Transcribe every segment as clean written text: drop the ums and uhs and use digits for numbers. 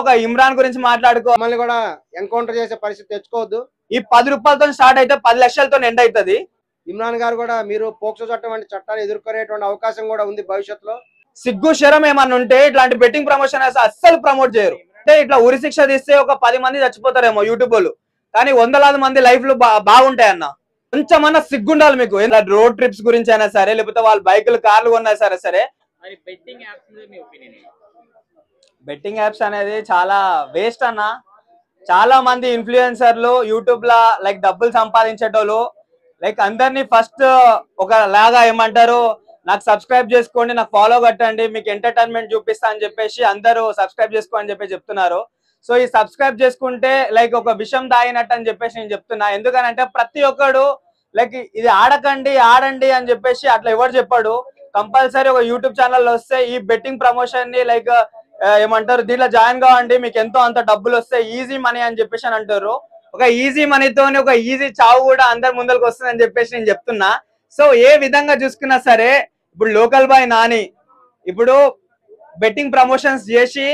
ఒక ఇమ్రాన్ గురించి మాట్లాడుకో, మమ్మల్ని కూడా ఎన్కౌంటర్ చేసే పరిస్థితి తెచ్చుకోవద్దు. ఈ 10 రూపాయలతో స్టార్ట్ అయితే 10 లక్షలతో ఎండ్ అవుతుంది. ఇమ్రాన్ గారు కూడా మీరు పోక్సో చట్టం వంటి చట్టాలు ఎదుర్కొనేటువంటి అవకాశం కూడా ఉంది భవిష్యత్తులో. సిగ్గు శరం ఏమన్నా ఉంటే ఇట్లాంటి బెట్టింగ్ ప్రమోషన్ అస్సలు ప్రమోట్ చేయరు. అంటే ఇట్లా ఉరి శిక్ష తీస్తే ఒక 10 మంది చచ్చిపోతారేమో యూట్యూబ్ వాళ్ళు, కానీ వందలాది మంది లైఫ్ లు బాగుంటాయి అన్న. కొంచెమన్నా సిగ్గుండాలి మీకు. రోడ్ ట్రిప్స్ గురించి అయినా సరే, లేకపోతే వాళ్ళు బైకులు కార్లు కొన్నా సరే. బెట్టింగ్ యాప్స్ అనేది చాలా వేస్ట్ అన్న. చాలా మంది ఇన్ఫ్లుయెన్సర్లు యూట్యూబ్ లా లైక్ డబ్బులు సంపాదించేటోళ్ళు లైక్ అందరినీ ఫస్ట్ ఒక లాగా ఏమంటారు, నాకు సబ్స్క్రైబ్ చేసుకోండి, నాకు ఫాలో కట్టండి, మీకు ఎంటర్టైన్మెంట్ చూపిస్తా అని చెప్పేసి అందరూ సబ్స్క్రైబ్ చేసుకో అని చెప్పి చెప్తున్నారు. సో ఈ సబ్స్క్రైబ్ చేసుకుంటే లైక్ ఒక విషయం తాగినట్టు అని చెప్పేసి నేను చెప్తున్నా. ఎందుకనంటే ప్రతి ఒక్కడు లైక్ ఇది ఆడకండి ఆడండి అని చెప్పేసి అట్లా ఎవరు చెప్పాడు. కంపల్సరీ ఒక యూట్యూబ్ ఛానల్ వస్తే ఈ బెట్టింగ్ ప్రమోషన్ ని లైక్ ఏమంటారు, దీంట్లో జాయిన్ కావండి, మీకు ఎంతో అంత డబ్బులు వస్తాయి, ఈజీ మనీ అని చెప్పేసి అని అంటారు. ఒక ఈజీ మనీతోని ఒక ఈజీ చావు కూడా అందరి ముందరికి వస్తుంది అని చెప్పేసి నేను చెప్తున్నా. సో ఏ విధంగా చూసుకున్నా సరే, ఇప్పుడు లోకల్ బాయ్ నాని ఇప్పుడు బెట్టింగ్ ప్రమోషన్స్ చేసి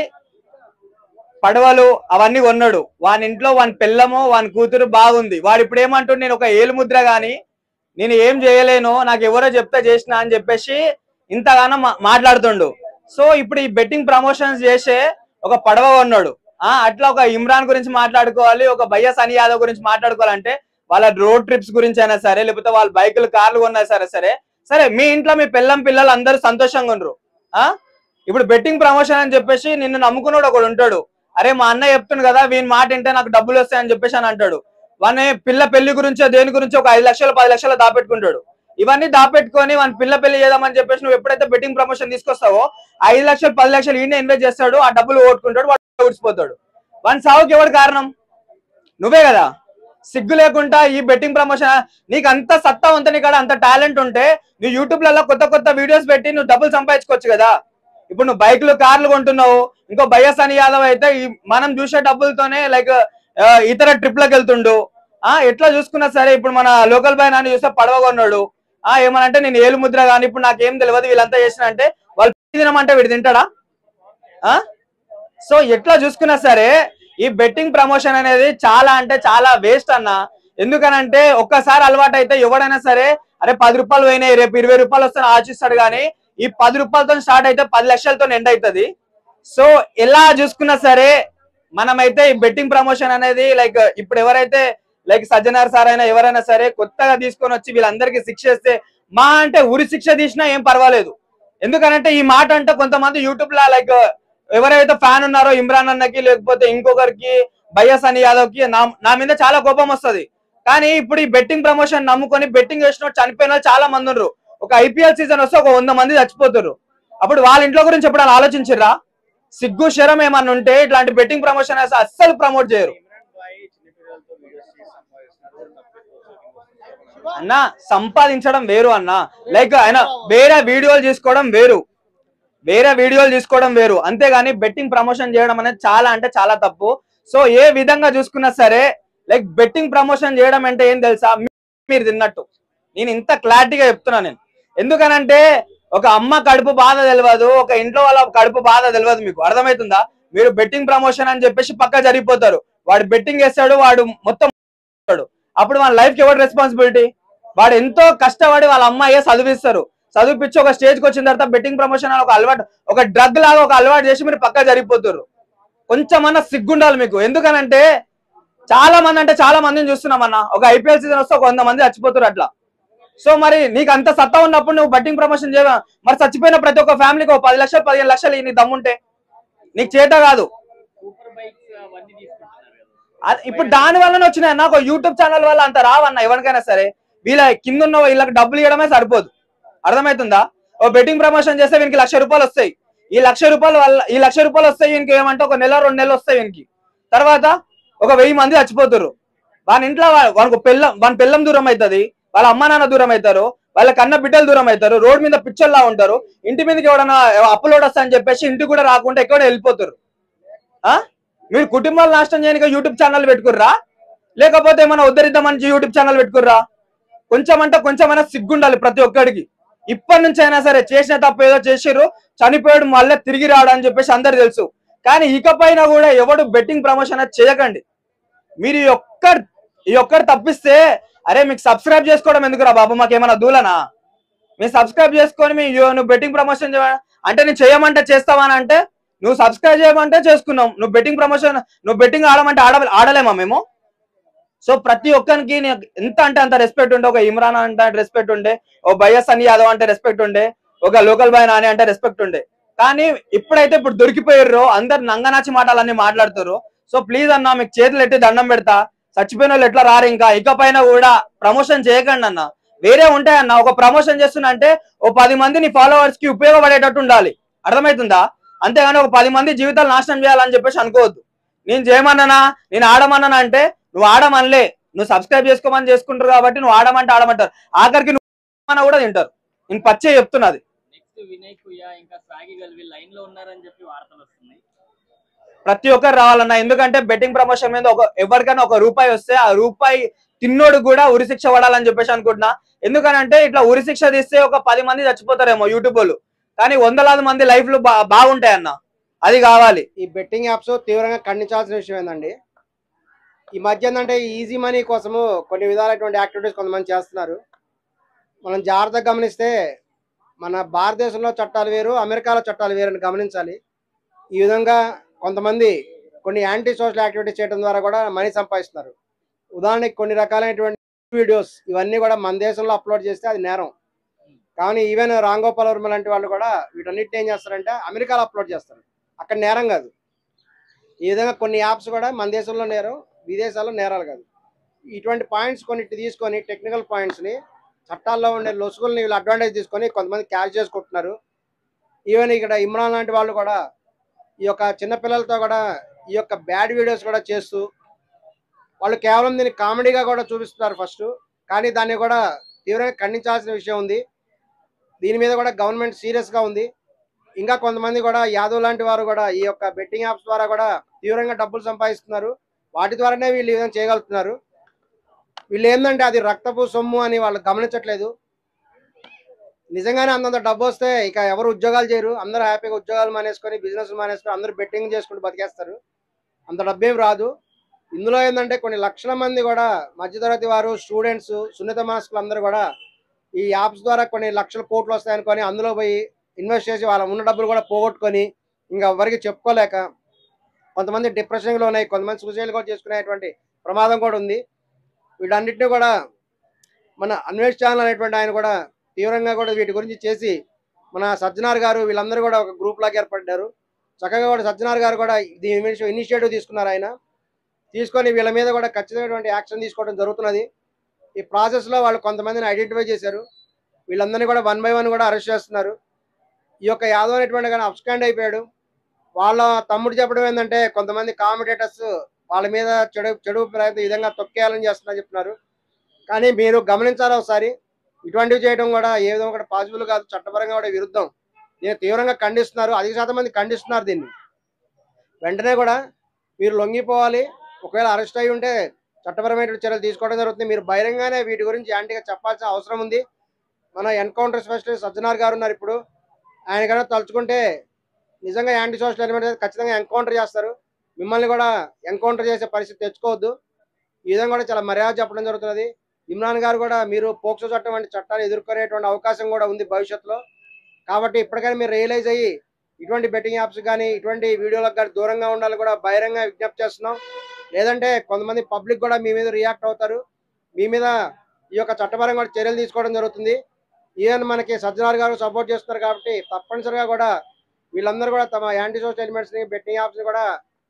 పడవలు అవన్నీ కొన్నాడు. వాని ఇంట్లో వాని పిల్లము వాని కూతురు బాగుంది. వాడు ఇప్పుడు ఏమంటుండు, నేను ఒక ఏలు ముద్ర గాని నేను ఏం చేయలేను, నాకు ఎవరో చెప్తే చేసిన అని చెప్పేసి ఇంతగానో మాట్లాడుతుండు. సో ఇప్పుడు ఈ బెట్టింగ్ ప్రమోషన్స్ చేసే ఒక పడవ కొన్నాడు. అట్లా ఒక ఇమ్రాన్ గురించి మాట్లాడుకోవాలి, ఒక భయ్య సని యాదవ్ గురించి మాట్లాడుకోవాలంటే వాళ్ళ రోడ్ ట్రిప్స్ గురించి అయినా సరే, లేకపోతే వాళ్ళ బైకులు కార్లు కొన్నా సరే మీ ఇంట్లో మీ పిల్లలు అందరూ సంతోషంగా ఉండరు. ఇప్పుడు బెట్టింగ్ ప్రమోషన్ అని చెప్పేసి నిన్ను నమ్ముకున్నాడు ఒకడు ఉంటాడు. అరే మా అన్న చెప్తుంది కదా, వీని మాట వింటే నాకు డబ్బులు వస్తాయని చెప్పేసి అని అంటాడు. వాని పిల్ల పెళ్లి గురించో దేని గురించి ఒక 5 లక్షలు 10 లక్షలు దాపెట్టుకుంటాడు. ఇవన్నీ దాపెట్టుకొని వాని పిల్ల పెళ్లి చేద్దామని చెప్పేసి నువ్వు ఎప్పుడైతే బెట్టింగ్ ప్రమోషన్ తీసుకొస్తావో 5 లక్షలు 10 లక్షలు ఈయన ఇన్వెస్ట్ చేస్తాడు, ఆ డబ్బులు ఓట్టుకుంటాడు, వాడు ఊడిచిపోతాడు. వాని సావుకి ఎవడు కారణం? నువ్వే కదా. సిగ్గు లేకుండా ఈ బెట్టింగ్ ప్రమోషన్, నీకు అంత సత్తా ఉంటే, నీకు అంత టాలెంట్ ఉంటే నువ్వు యూట్యూబ్ లలో కొత్త వీడియోస్ పెట్టి నువ్వు డబ్బులు సంపాదించుకోవచ్చు కదా. ఇప్పుడు నువ్వు బైకులు కార్లు కొంటున్నావు, ఇంకో భయ్య సని యాదవ్ అయితే మనం చూసే డబ్బులతోనే లైక్ ఇతర ట్రిప్లకు వెళ్తుండు. ఎట్లా చూసుకున్నా సరే ఇప్పుడు మన లోకల్ బాయ్ నాని చూస్తే పడవ కొన్నాడు. ఏమనంటే నేను ఏలు ముద్ర కానీ ఇప్పుడు నాకేం తెలియదు వీళ్ళంతా చేసిన అంటే వాళ్ళు తినమంటే వీడు తింటాడా? సో ఎట్లా చూసుకున్నా సరే ఈ బెట్టింగ్ ప్రమోషన్ అనేది చాలా అంటే చాలా వేస్ట్ అన్న. ఎందుకనంటే ఒక్కసారి అలవాటు అయితే ఎవడైనా సరే అరే 10 రూపాయలు పోయినాయి రేపు 20 రూపాయలు వస్తాను ఆలోచిస్తాడు. కానీ ఈ 10 రూపాయలతో స్టార్ట్ అయితే 10 లక్షలతో ఎండ్ అవుతుంది. సో ఎలా చూసుకున్నా సరే మనమైతే ఈ బెట్టింగ్ ప్రమోషన్ అనేది లైక్ ఇప్పుడు ఎవరైతే లైక్ సజ్జనార్ సార్ అయినా ఎవరైనా సరే కొత్తగా తీసుకొని వచ్చి వీళ్ళందరికీ శిక్ష ఇస్తే మా అంటే ఉరి శిక్ష తీసినా ఏం పర్వాలేదు. ఎందుకనంటే ఈ మాట అంటే కొంతమంది యూట్యూబ్ లా లైక్ ఎవరైతే ఫ్యాన్ ఉన్నారో ఇమ్రాన్ అన్నకి లేకపోతే ఇంకొకరికి భయ్య సని యాదవ్ కి నా మీద చాలా కోపం వస్తుంది. కానీ ఇప్పుడు ఈ బెట్టింగ్ ప్రమోషన్ నమ్ముకొని బెట్టింగ్ చేసిన చనిపోయిన చాలా మంది ఉన్నారు. ఒక ఐపీఎల్ సీజన్ వస్తే ఒక 100 మంది చచ్చిపోతారు. అప్పుడు వాళ్ళ ఇంట్లో గురించి ఎప్పుడు ఆలోచించరా? సిగ్గు శరం ఏమన్నా ఉంటే ఇట్లాంటి బెట్టింగ్ ప్రమోషన్ అస్సలు ప్రమోట్ చేయరు అన్న. సంపాదించడం వేరు అన్న, లైక్ ఆయన వేరే వీడియోలు తీసుకోవడం వేరు, అంతేగాని బెట్టింగ్ ప్రమోషన్ చేయడం అనేది చాలా అంటే చాలా తప్పు. సో ఏ విధంగా చూసుకున్నా సరే లైక్ బెట్టింగ్ ప్రమోషన్ చేయడం అంటే ఏం తెలుసా, మీరు తిన్నట్టు. నేను ఇంత క్లారిటీగా చెప్తున్నా నేను. ఎందుకనంటే ఒక అమ్మ కడుపు బాధ తెలియదు, ఒక ఇంట్లో వాళ్ళ కడుపు బాధ తెలియదు. మీకు అర్థమవుతుందా? మీరు బెట్టింగ్ ప్రమోషన్ అని చెప్పేసి పక్క జరిగిపోతారు. వాడు బెట్టింగ్ చేస్తాడు, వాడు మొత్తం అప్పుడు మన లైఫ్ కి ఎవరు రెస్పాన్సిబిలిటీ? వాడు ఎంతో కష్టపడి వాళ్ళ అమ్మాయి చదివిస్తారు, చదివిపించి ఒక స్టేజ్కి వచ్చిన తర్వాత బెట్టింగ్ ప్రమోషన్ అని ఒక అలవాటు, ఒక డ్రగ్ లాగా ఒక అలవాటు చేసి మీరు పక్క జరిగిపోతారు. కొంచెమన్నా సిగ్గుండాలి మీకు. ఎందుకనంటే చాలా మంది అంటే చాలా మందిని చూస్తున్నామన్నా, ఒక ఐపీఎల్ సీజన్ వస్తే ఒక 100 మంది చచ్చిపోతారు అట్లా. సో మరి నీకు అంత సత్తా ఉన్నప్పుడు నువ్వు బెట్టింగ్ ప్రమోషన్ చేయవా? మరి చచ్చిపోయిన ప్రతి ఒక్క ఫ్యామిలీకి 10 లక్షలు 15 లక్షలు నీ దమ్ముంటే నీకు చేత కాదు. ఇప్పుడు దాని వల్లనే వచ్చినాయి అన్న. ఒక యూట్యూబ్ ఛానల్ వల్ల అంత రావన్న ఎవరికైనా సరే. వీళ్ళ కింద ఉన్న వీళ్ళకి డబ్బులు ఇవ్వడమే సరిపోదు. అర్థమవుతుందా? ఓ బెట్టింగ్ ప్రమోషన్ చేస్తే వీనికి 1,00,000 రూపాయలు వస్తాయి. ఈ 1,00,000 రూపాయలు వల్ల 1,00,000 రూపాయలు వస్తాయి వీనికి ఏమంటే ఒక నెల 2 నెలలు వస్తాయి వీనికి. తర్వాత ఒక 1000 మంది చచ్చిపోతారు. వాని ఇంట్లో వాని పిల్లం దూరం అవుతుంది, వాళ్ళ అమ్మ నాన్న దూరం అవుతారు, వాళ్ళ కన్న బిడ్డలు దూరం అవుతారు, రోడ్ మీద పిచ్చర్లా ఉంటారు. ఇంటి మీదకి ఎవడన్నా అప్లోడ్ వస్తా అని చెప్పేసి ఇంటికి కూడా రాకుండా ఎక్కడ వెళ్ళిపోతారు. మీరు కుటుంబాలు నాశనం చేయడానికి యూట్యూబ్ ఛానల్ పెట్టుకుర్రా, లేకపోతే ఏమైనా ఉద్ధరిద్దామని యూట్యూబ్ ఛానల్ పెట్టుకుర్రా? కొంచెమైనా సిగ్గుండాలి ప్రతి ఒక్కడికి. ఇప్పటి నుంచి అయినా సరే చేసిన తప్పు ఏదో చేసిర్రు, చనిపోయాడు మళ్ళీ తిరిగి రాడు అని చెప్పేసి అందరు తెలుసు. కానీ ఇకపైన కూడా ఎవడు బెట్టింగ్ ప్రమోషన్ అది చేయకండి. మీరు ఈ ఒక్కటి తప్పిస్తే, అరే మీకు సబ్స్క్రైబ్ చేసుకోవడం ఎందుకురా బాబు, మాకేమన్నా దూలనా? మీరు సబ్స్క్రైబ్ చేసుకొని నువ్వు బెట్టింగ్ ప్రమోషన్ అంటే నేను చేయమంటే చేస్తావా అని అంటే, నువ్వు సబ్స్క్రైబ్ చేయమంటే చేసుకున్నాం, నువ్వు బెట్టింగ్ ప్రమోషన్ నువ్వు బెట్టింగ్ ఆడమంటే ఆడలేమా మేము? సో ప్రతి ఒక్కరికి ఎంత అంటే అంత రెస్పెక్ట్ ఉండే, ఒక ఇమ్రాన్ అంటే రెస్పెక్ట్ ఉండే, ఓ బైఎస్ అని యాదవ్ అంటే రెస్పెక్ట్ ఉండే, ఒక లోకల్ బాయ్ నాని అంటే రెస్పెక్ట్ ఉండే. కానీ ఇప్పుడు దొరికిపోయారు, అందరు నంగనాచి మాటలన్నీ మాట్లాడుతారు. సో ప్లీజ్ అన్న, మీకు చేతులు ఎట్టి దండం పెడతా, చచ్చిపోయిన వాళ్ళు ఎట్లా రారు, ఇంకా ఇకపైన కూడా ప్రమోషన్ చేయకండి అన్న. వేరే ఉంటాయన్న, ఒక ప్రమోషన్ చేస్తున్నా అంటే ఓ 10 మంది నీ ఫాలోవర్స్ కి ఉపయోగపడేటట్టు ఉండాలి, అర్థమవుతుందా? అంతేగాని ఒక 10 మంది జీవితాలు నాశనం చేయాలని చెప్పేసి అనుకోవద్దు. నేను చేయమన్నానా, నేను ఆడమన్నానా అంటే నువ్వు ఆడమనలే, నువ్వు సబ్స్క్రైబ్ చేసుకోమని చేసుకుంటారు కాబట్టి నువ్వు ఆడమంటే ఆడమంటారు, ఆఖరికి నువ్వు కూడా తింటారు. నేను పచ్చే చెప్తున్నది. నెక్స్ట్ వినయ్ కుయ్య ఇంకా సాగి గల్వి లైన్ లో ఉన్నారని చెప్పి వార్తలు వస్తున్నాయి. ప్రతి ఒక్కరు రావాలన్నా, ఎందుకంటే బెట్టింగ్ ప్రమోషన్ మీద ఎవరికైనా ఒక రూపాయి వస్తే ఆ రూపాయి తిన్నోడు కూడా ఉరిశిక్ష పడాలని చెప్పేసి అనుకుంటున్నా. ఎందుకనంటే ఇట్లా ఉరిశిక్ష తీస్తే ఒక 10 మంది చచ్చిపోతారేమో యూట్యూబ్ వాళ్ళు, కానీ వందలాది మంది లైఫ్లు బాగుంటాయన్న, అది కావాలి. ఈ బెట్టింగ్ యాప్స్ తీవ్రంగా ఖండించాల్సిన విషయం ఏంటండి. ఈ మధ్య ఏంటంటే ఈజీ మనీ కోసము కొన్ని విధాలైనటువంటి యాక్టివిటీస్ కొంతమంది చేస్తున్నారు. మనం జాగ్రత్తగా గమనిస్తే మన భారతదేశంలో చట్టాలు వేరు, అమెరికాలో చట్టాలు వేరు అని గమనించాలి. ఈ విధంగా కొంతమంది కొన్ని యాంటీ సోషల్ యాక్టివిటీస్ చేయడం ద్వారా కూడా మనీ సంపాదిస్తున్నారు. ఉదాహరణకి కొన్ని రకాలైనటువంటి వీడియోస్ ఇవన్నీ కూడా మన దేశంలో అప్లోడ్ చేస్తే అది నేరం. కానీ ఈవెన్ రాంగోపాల్ వర్మ లాంటి వాళ్ళు కూడా వీటన్నిటిని ఏం చేస్తారంటే అమెరికాలో అప్లోడ్ చేస్తారు, అక్కడ నేరం కాదు. ఈ విధంగా కొన్ని యాప్స్ కూడా మన దేశంలో నేరం, విదేశాల్లో నేరాలు కాదు. ఇటువంటి పాయింట్స్ కొన్నిటి తీసుకొని టెక్నికల్ పాయింట్స్ని, చట్టాల్లో ఉండే లొసుగుల్ని వీళ్ళు అడ్వాంటేజ్ తీసుకొని కొంతమంది క్యాచ్ చేసుకుంటున్నారు. ఈవెన్ ఇక్కడ ఇమ్రాన్ లాంటి వాళ్ళు కూడా ఈ యొక్క చిన్నపిల్లలతో కూడా ఈ యొక్క బ్యాడ్ వీడియోస్ కూడా చేస్తూ వాళ్ళు కేవలం దీన్ని కామెడీగా కూడా చూపిస్తున్నారు ఫస్ట్. కానీ దాన్ని కూడా తీవ్రంగా ఖండించాల్సిన విషయం ఉంది. దీని మీద కూడా గవర్నమెంట్ సీరియస్గా ఉంది. ఇంకా కొంతమంది కూడా యాదవ్ లాంటి వారు కూడా ఈ యొక్క బెట్టింగ్ యాప్స్ ద్వారా కూడా తీవ్రంగా డబ్బులు సంపాదిస్తున్నారు. వాటి ద్వారానే వీళ్ళు ఈ విధంగా చేయగలుగుతున్నారు. వీళ్ళు ఏంటంటే అది రక్తపు సొమ్ము అని వాళ్ళు గమనించట్లేదు. నిజంగానే అంతంత డబ్బు వస్తే ఇక ఎవరు ఉద్యోగాలు చేయరు, అందరూ హ్యాపీగా ఉద్యోగాలు మానేసుకొని బిజినెస్ మానేసుకొని అందరూ బెట్టింగ్ చేసుకుంటూ బతికేస్తారు. అంత డబ్బేం రాదు. ఇందులో ఏంటంటే కొన్ని లక్షల మంది కూడా మధ్యతరగతి వారు, స్టూడెంట్స్, సున్నిత మనస్కులు అందరూ కూడా ఈ యాప్స్ ద్వారా కొన్ని లక్షల కోట్లు వస్తాయనుకొని అందులో పోయి ఇన్వెస్ట్ చేసి వాళ్ళ ఉన్న డబ్బులు కూడా పోగొట్టుకొని ఇంకా ఎవరికి చెప్పుకోలేక కొంతమంది డిప్రెషన్లో ఉన్నాయి, కొంతమంది సూసైడ్ కూడా చేసుకునేటువంటి ప్రమాదం కూడా ఉంది. వీటన్నిటిని కూడా మన అన్వేష్ ఛానల్ అనేటువంటి ఆయన కూడా తీవ్రంగా కూడా వీటి గురించి చేసి మన సజ్జనార్ గారు వీళ్ళందరూ కూడా ఒక గ్రూప్ లాగా ఏర్పడ్డారు. చక్కగా కూడా సజ్జనార్ గారు కూడా దీని ఇనిషియేటివ్ తీసుకున్నారు. ఆయన తీసుకొని వీళ్ళ మీద కూడా ఖచ్చితమైనటువంటి యాక్షన్ తీసుకోవడం జరుగుతున్నది. ఈ ప్రాసెస్లో వాళ్ళు కొంతమందిని ఐడెంటిఫై చేశారు. వీళ్ళందరినీ కూడా 1 by 1 కూడా అరెస్ట్ చేస్తున్నారు. ఈ యొక్క యాదవ్ అనేటువంటి కానీ అబ్స్కాండ్ అయిపోయాడు. వాళ్ళ తమ్ముడు చెప్పడం ఏంటంటే కొంతమంది కామెంటేటర్స్ వాళ్ళ మీద చెడు ప్రయత్నం ఈ విధంగా తొక్కేయాలని చేస్తున్నా చెప్తున్నారు. కానీ మీరు గమనించాలి ఒకసారి, ఇటువంటివి చేయడం కూడా ఏ విధంగా కూడా పాసిబుల్ కాదు, చట్టపరంగా కూడా విరుద్ధం. దీన్ని తీవ్రంగా ఖండిస్తున్నారు, అధిక శాతం మంది ఖండిస్తున్నారు. దీన్ని వెంటనే కూడా మీరు లొంగిపోవాలి. ఒకవేళ అరెస్ట్ అయి ఉంటే చట్టపరమైన చర్యలు తీసుకోవడం జరుగుతుంది. మీరు బహిరంగానే వీటి గురించి యాంటీగా చెప్పాల్సిన అవసరం ఉంది. మన ఎన్కౌంటర్ స్పెషలిస్ట్ సజ్జనార్ గారు ఉన్నారు ఇప్పుడు, ఆయన కన్నా తలుచుకుంటే నిజంగా యాంటీ సోషల్ ఎలిమెంట్ ఖచ్చితంగా ఎన్కౌంటర్ చేస్తారు. మిమ్మల్ని కూడా ఎన్కౌంటర్ చేసే పరిస్థితి తెచ్చుకోవద్దు. ఈ విధంగా కూడా చాలా మర్యాద చెప్పడం జరుగుతున్నది. ఇమ్రాన్ గారు కూడా మీరు పోక్సో చట్టం వంటి చట్టాలు ఎదుర్కొనేటువంటి అవకాశం కూడా ఉంది భవిష్యత్తులో. కాబట్టి ఇప్పటికైనా మీరు రియలైజ్ అయ్యి ఇటువంటి బెట్టింగ్ యాప్స్ కానీ ఇటువంటి వీడియోలకు కానీ దూరంగా ఉండాలని కూడా బహిరంగ విజ్ఞప్తి చేస్తున్నాం. లేదంటే కొంతమంది పబ్లిక్ కూడా మీ మీద రియాక్ట్ అవుతారు, మీ మీద ఈ యొక్క చట్టపరంగా కూడా చర్యలు తీసుకోవడం జరుగుతుంది. ఈవెన్ మనకి సజ్జనార్ గారు సపోర్ట్ చేస్తున్నారు కాబట్టి తప్పనిసరిగా కూడా వీళ్ళందరూ కూడా తమ యాంటీ సోషల్ ఎలిమెంట్స్ ని, బెట్టింగ్ యాప్స్ ని కూడా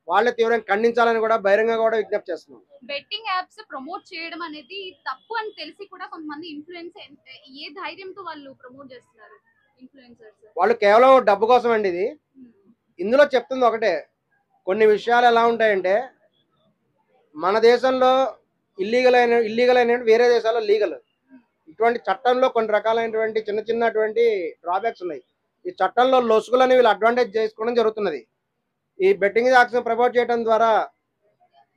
వాళ్ళే తీవ్రంగా ఖండించాలని కూడా బహిరంగ కూడా విజ్ఞప్తి చేస్తున్నాం. బెట్టింగ్ యాప్స్ ప్రమోట్ చేయడం అనేది తప్పు అని తెలిసి కూడా కొంతమంది ఏ ధైర్యంతో వాళ్ళు ప్రమోట్ చేస్తున్నారు ఇన్ఫ్లుయెన్సర్స్? వాళ్ళు కేవలం డబ్బు కోసం అండి. ఇది ఇందులో చెప్తుంది ఒకటే, కొన్ని విషయాలు ఎలా ఉంటాయంటే మన దేశంలో ఇల్లీగల్ అయిన వేరే దేశాల్లో లీగల్. ఇటువంటి చట్టంలో కొన్ని రకాలైనటువంటి చిన్నటువంటి డ్రాబ్యాక్స్ ఉన్నాయి. ఈ చట్టంలో లొసుగులని వీళ్ళు అడ్వాంటేజ్ చేసుకోవడం జరుగుతున్నది. ఈ బెట్టింగ్ యాప్స్ ప్రమోట్ చేయడం ద్వారా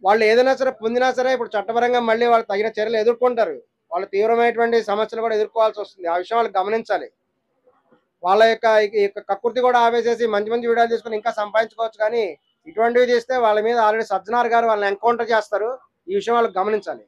వాళ్ళు ఏదైనా సరే పొందినా సరే ఇప్పుడు చట్టపరంగా మళ్ళీ వాళ్ళు తగిన చర్యలు ఎదుర్కొంటారు. వాళ్ళు తీవ్రమైనటువంటి సమస్యలు కూడా ఎదుర్కోవాల్సి వస్తుంది. ఆ విషయం వాళ్ళు గమనించాలి. వాళ్ళ యొక్క కక్కుర్తి కూడా ఆవేసేసి మంచి వీడియోలు తీసుకొని ఇంకా సంపాదించుకోవచ్చు. కానీ ఇటువంటివి చేస్తే వాళ్ళ మీద ఆల్రెడీ సజ్జనార్ గారు వాళ్ళని ఎన్కౌంటర్ చేస్తారు. ఈ విషయం వాళ్ళు గమనించాలి.